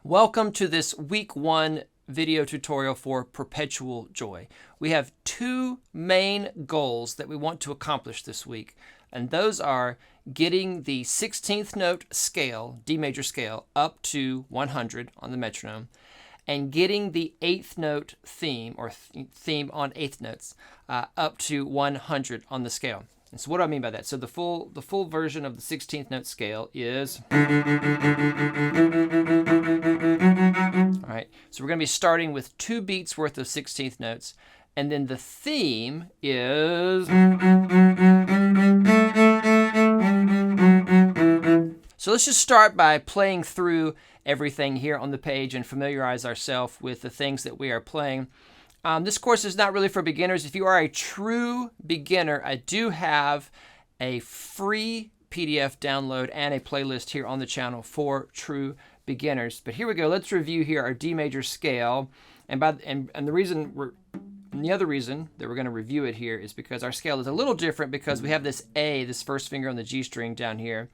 Welcome to this week 1 video tutorial for Perpetual Joy. We have two main goals that we want to accomplish this week, and those are getting the 16th note scale, D major scale, up to 100 on the metronome, and getting the 8th note theme, or theme on 8th notes, up to 100 on the scale. And so what do I mean by that? So the full version of the 16th note scale is... All right, so we're going to be starting with 2 beats worth of 16th notes, and then the theme is... So let's just start by playing through everything here on the page and familiarize ourselves with the things that we are playing. This course is not really for beginners. If you are a true beginner, I do have a free PDF download and a playlist here on the channel for true beginners. But here we go. Let's review here our D major scale. And the other reason that we're going to review it here is because our scale is a little different because we have this A, this first finger on the G string down here,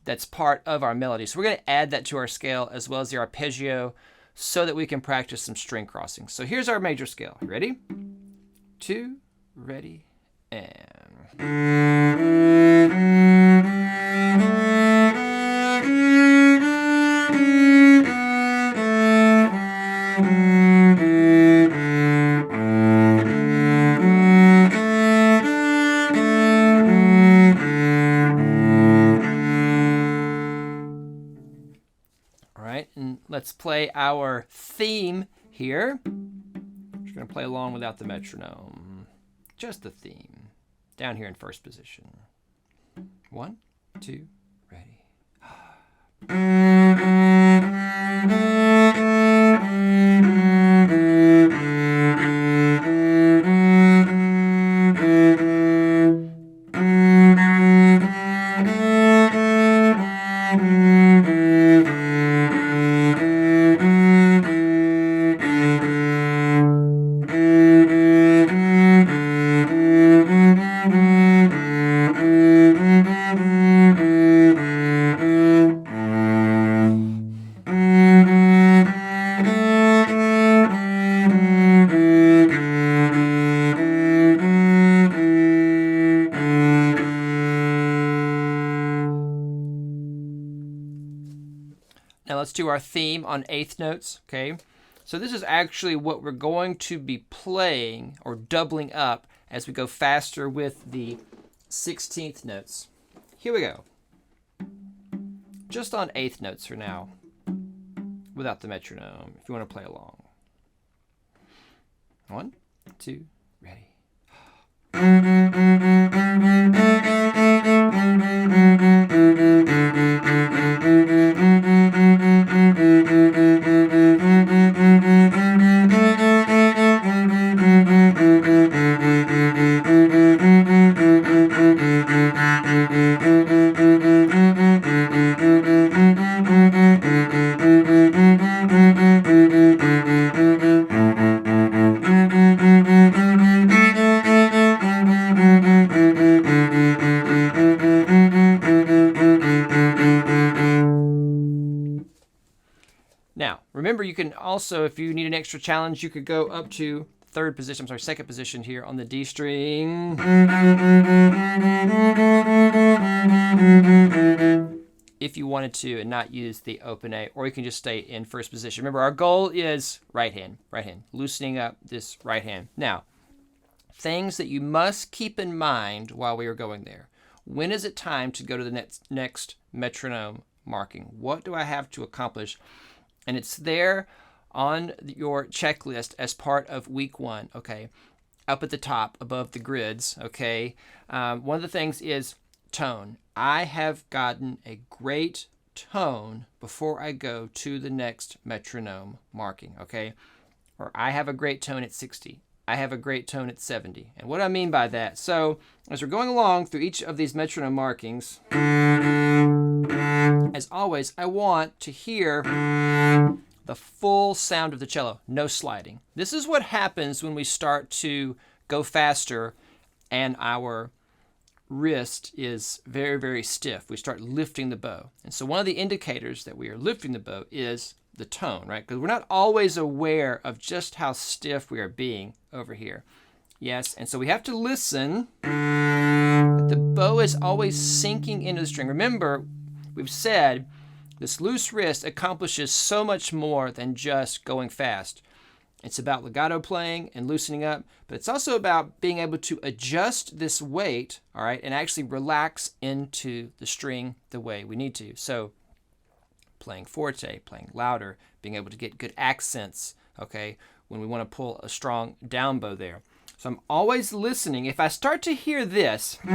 that's part of our melody. So we're going to add that to our scale as well as the arpeggio so that we can practice some string crossings. So here's our major scale. Ready? 2, ready, and... Let's play our theme here. We're going to play along without the metronome. Just the theme. Down here in first position. 1, 2, ready. Now let's do our theme on 8th notes, okay? So this is actually what we're going to be playing or doubling up as we go faster with the 16th notes. Here we go. Just on 8th notes for now, without the metronome, if you want to play along. 1, 2, ready. Now, remember, you can also, if you need an extra challenge, you could go up to second position here on the D string. If you wanted to and not use the open A, or you can just stay in first position. Remember, our goal is right hand, loosening up this right hand. Now, things that you must keep in mind while we are going there. When is it time to go to the next metronome marking? What do I have to accomplish? And it's there on your checklist as part of week 1, okay? Up at the top, above the grids, okay? One of the things is tone. I have gotten a great tone before I go to the next metronome marking, okay? Or I have a great tone at 60. I have a great tone at 70. And what I mean by that, so as we're going along through each of these metronome markings, as always, I want to hear the full sound of the cello, no sliding. This is what happens when we start to go faster and our wrist is very, very stiff. We start lifting the bow. And so one of the indicators that we are lifting the bow is the tone, right? Because we're not always aware of just how stiff we are being over here. Yes, and so we have to listen. The bow is always sinking into the string. Remember, we've said this loose wrist accomplishes so much more than just going fast. It's about legato playing and loosening up, but it's also about being able to adjust this weight, all right, and actually relax into the string the way we need to. So playing forte, playing louder, being able to get good accents, okay, when we want to pull a strong down bow there. So I'm always listening. If I start to hear this, all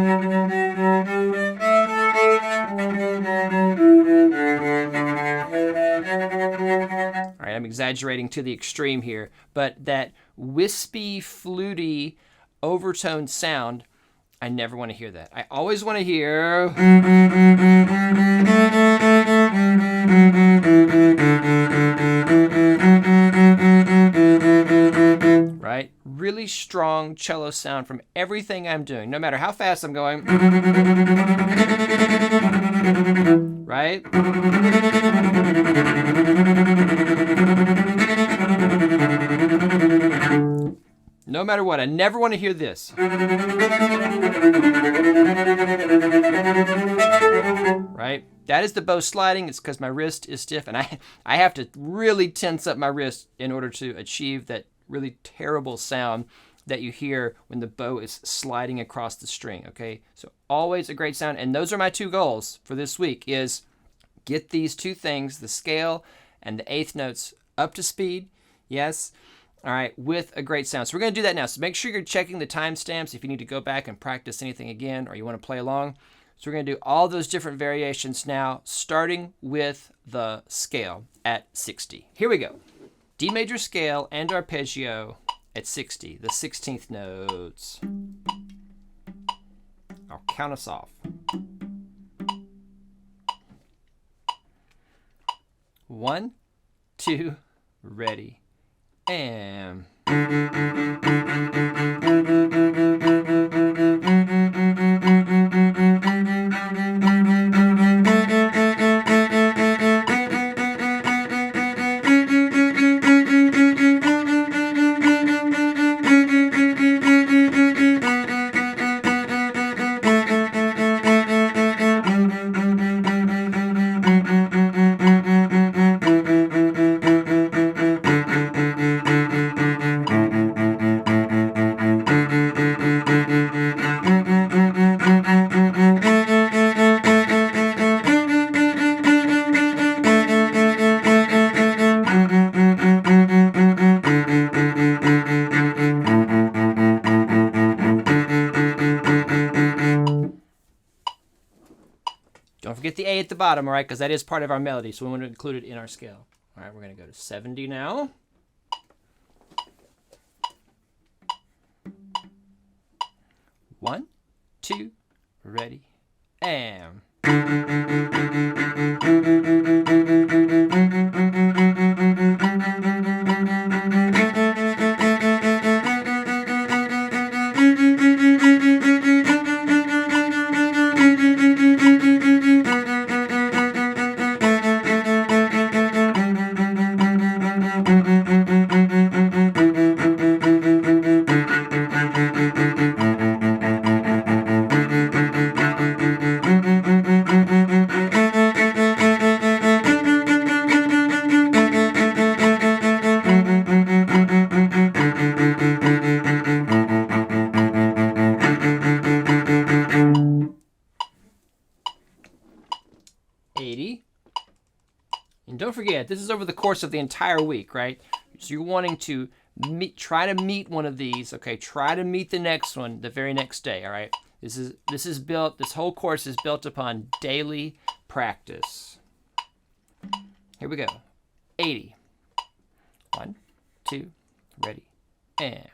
right, I'm exaggerating to the extreme here, but that wispy, fluty, overtoned sound, I never want to hear that. I always want to hear... right? Really strong cello sound from everything I'm doing, no matter how fast I'm going. Right? No matter what, I never want to hear this. Right? That is the bow sliding. It's because my wrist is stiff, and I have to really tense up my wrist in order to achieve that really terrible sound that you hear when the bow is sliding across the string, okay? So always a great sound, and those are my two goals for this week, is get these two things, the scale and the eighth notes, up to speed, yes, all right, with a great sound. So we're going to do that now. So make sure you're checking the timestamps if you need to go back and practice anything again or you want to play along. So we're going to do all those different variations now, starting with the scale at 60. Here we go. D major scale and arpeggio at 60, the 16th notes. I'll count us off. 1, 2, ready, and... Don't forget the A at the bottom, all right, because that is part of our melody, so we want to include it in our scale. All right, we're going to go to 70 now. One, two, ready, and... And don't forget, this is over the course of the entire week, right? So you're wanting to try to meet one of these, okay? Try to meet the next one the very next day, all right? This whole course is built upon daily practice. Here we go. 80. 1, 2, ready, and...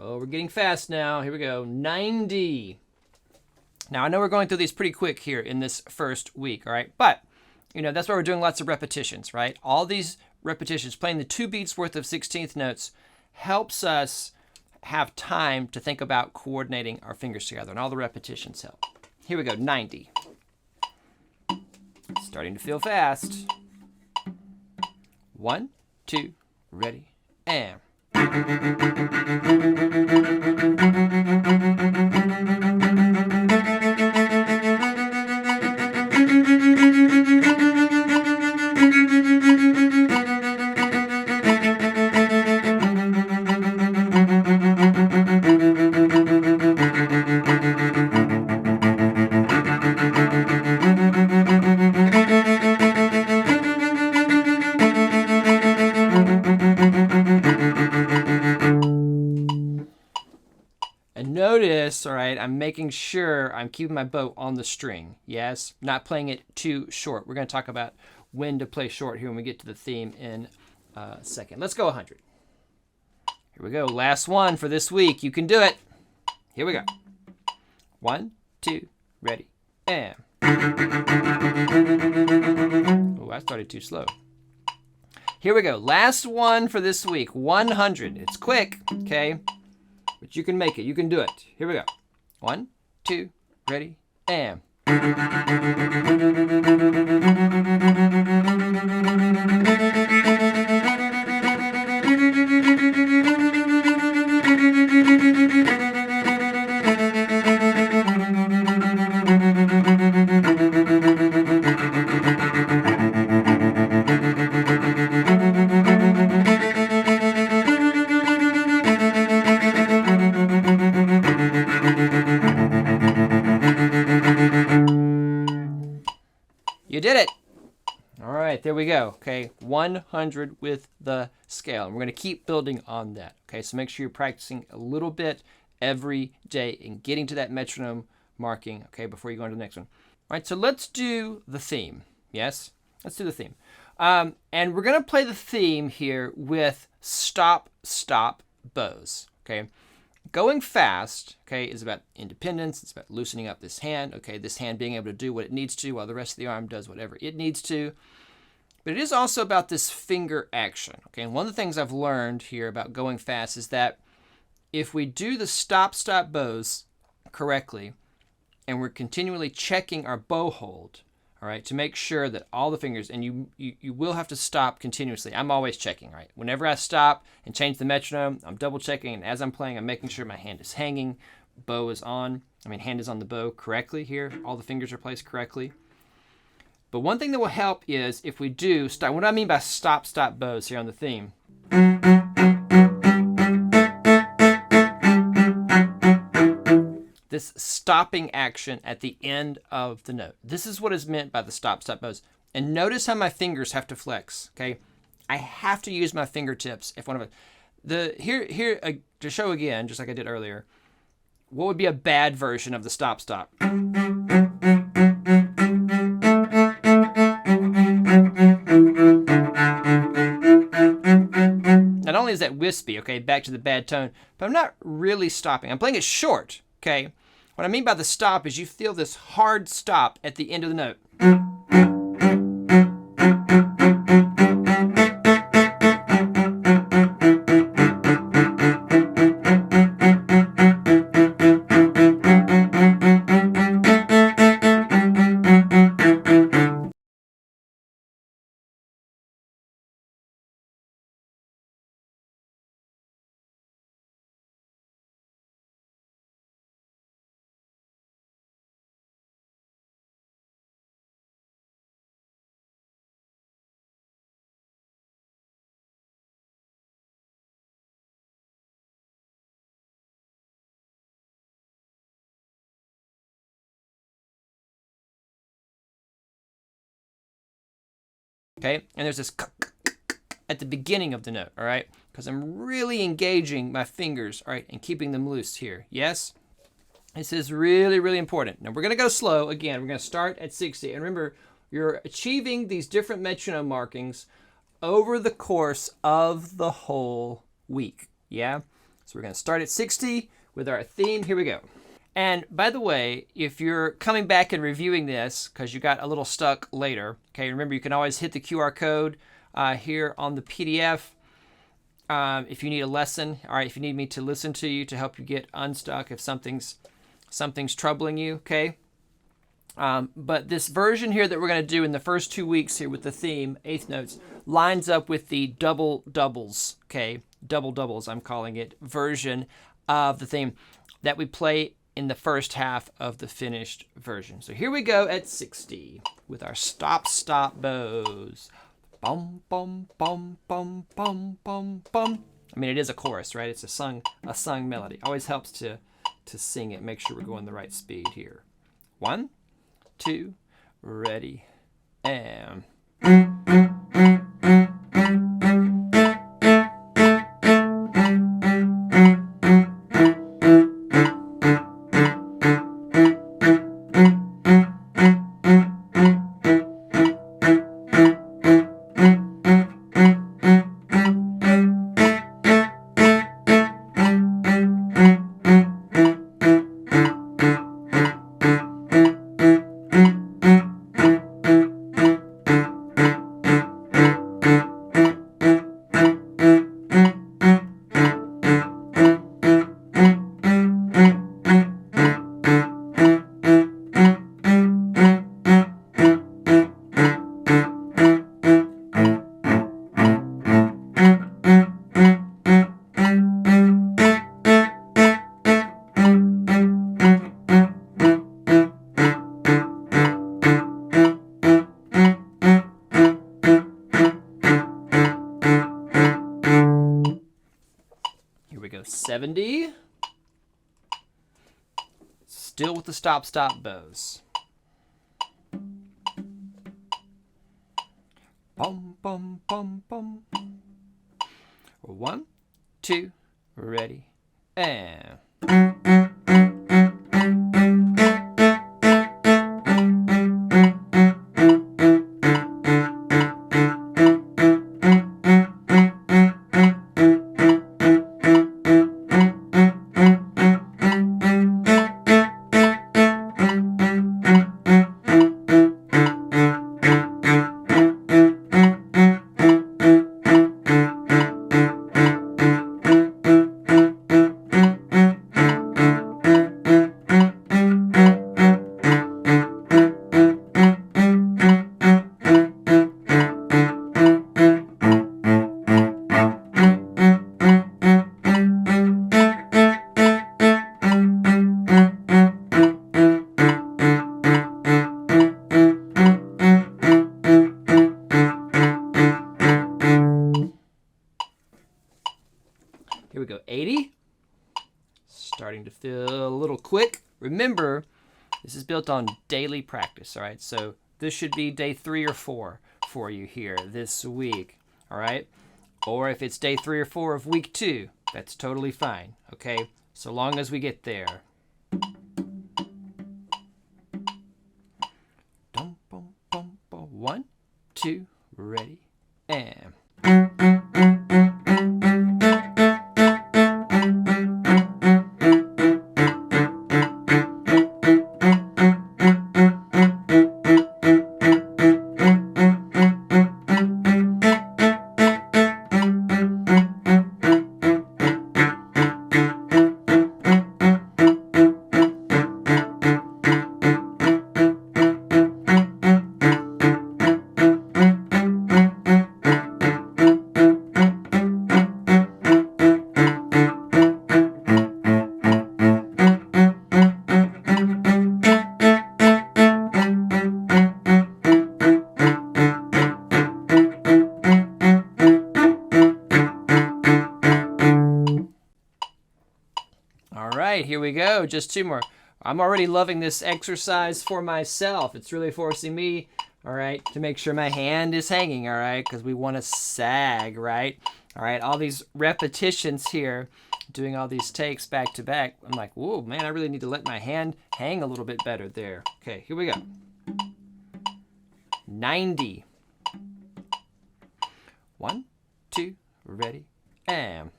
Oh, we're getting fast now. Here we go. 90. Now, I know we're going through these pretty quick here in this first week, all right? But, that's why we're doing lots of repetitions, right? All these repetitions, playing the 2 beats worth of 16th notes, helps us have time to think about coordinating our fingers together, and all the repetitions help. Here we go, 90. Starting to feel fast. 1, 2, ready, and. Notice, all right, I'm making sure I'm keeping my bow on the string. Yes, not playing it too short. We're going to talk about when to play short here when we get to the theme in a second. Let's go 100. Here we go. Last one for this week. You can do it. Here we go. 1, 2, ready, and. Oh, I started too slow. Here we go. Last one for this week. 100. It's quick, okay? But you can make it. You can do it. Here we go. 1, 2, ready, and. You did it. All right, there we go. Okay, 100 with the scale. And we're going to keep building on that. Okay, so make sure you're practicing a little bit every day and getting to that metronome marking, okay, before you go on to the next one. All right, so let's do the theme. Yes, let's do the theme. And we're going to play the theme here with stop, stop bows, okay? Going fast, okay, is about independence. It's about loosening up this hand, okay, this hand being able to do what it needs to while the rest of the arm does whatever it needs to. But it is also about this finger action, okay? And one of the things I've learned here about going fast is that if we do the stop, stop bows correctly, and we're continually checking our bow hold, all right, to make sure that all the fingers, and you will have to stop continuously. I'm always checking, right? Whenever I stop and change the metronome, I'm double checking, and as I'm playing, I'm making sure my hand is hanging, bow is on, hand is on the bow correctly here. All the fingers are placed correctly. But one thing that will help is if we do stop. What do I mean by stop, stop bows here on the theme? This stopping action at the end of the note. This is what is meant by the stop, stop bows. And notice how my fingers have to flex, okay? I have to use my fingertips if one of it. Here to show again, just like I did earlier, what would be a bad version of the stop, stop? Not only is that wispy, okay, back to the bad tone, but I'm not really stopping. I'm playing it short, okay? What I mean by the stop is you feel this hard stop at the end of the note. Okay, and there's this at the beginning of the note, all right? Because I'm really engaging my fingers, all right, and keeping them loose here. Yes? This is really, really important. Now, we're going to go slow. Again, we're going to start at 60. And remember, you're achieving these different metronome markings over the course of the whole week. Yeah? So So we're going to start at 60 with our theme. Here we go. And by the way, if you're coming back and reviewing this because you got a little stuck later, okay, remember you can always hit the QR code here on the PDF if you need a lesson. All right, if you need me to listen to you to help you get unstuck if something's troubling you, okay? But this version here that we're going to do in the first 2 weeks here with the theme, eighth notes, lines up with the double doubles, okay? Double doubles, I'm calling it, version of the theme that we play in the first half of the finished version. So here we go at 60 with our stop bows. Bum bum bum bum bum bum bum. I mean, it is a chorus, right? It's a sung melody. Always helps to sing it. Make sure we're going the right speed here. 1, 2, ready, and here we go, 70. Still with the stop bows. Bum bum bum bum. 1, 2, ready, and here we go, 80. Starting to feel a little quick. Remember, this is built on daily practice, all right? So this should be day 3 or 4 for you here this week, all right? Or if it's day 3 or 4 of week 2, that's totally fine, okay? So long as we get there. Dum, bum, bum, bum. 1, 2, ready, and here we go. Just 2 more. I'm already loving this exercise for myself. It's really forcing me, all right, to make sure my hand is hanging, all right, because we want to sag, right? All right, all these repetitions here, doing all these takes back to back. I'm like, whoa, man, I really need to let my hand hang a little bit better there. Okay, here we go. 90. 1, 2, ready, and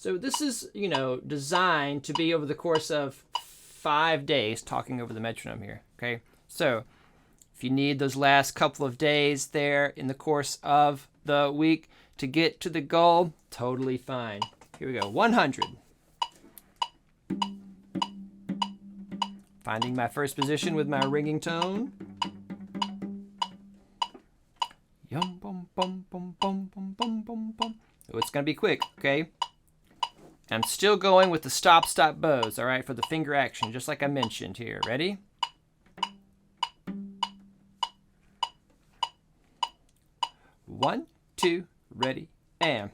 So this is, designed to be over the course of 5 days, talking over the metronome here, okay? So if you need those last couple of days there in the course of the week to get to the goal, totally fine. Here we go, 100. Finding my first position with my ringing tone. Yum, bum, bum, bum, bum, bum, bum, bum, bum. Oh, it's going to be quick, okay? I'm still going with the stop, stop bows, all right, for the finger action, just like I mentioned here. Ready? One, two, ready, and.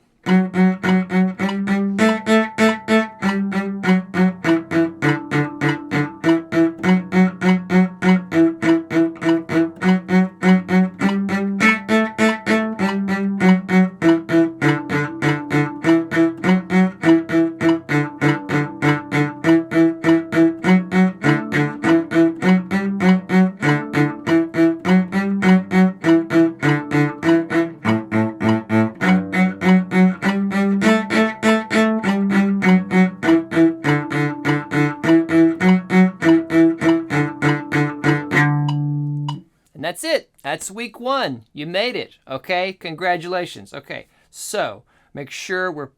And that's it. That's week 1. You made it. Okay. Congratulations. Okay. So make sure we're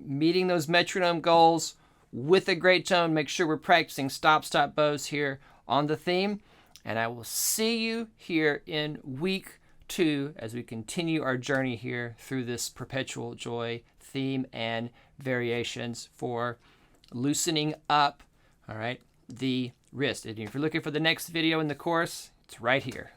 meeting those metronome goals with a great tone. Make sure we're practicing stop, stop bows here on the theme. And I will see you here in week 2 as we continue our journey here through this Perpetual Joy theme and variations for loosening up, all right, the wrist. And if you're looking for the next video in the course, it's right here.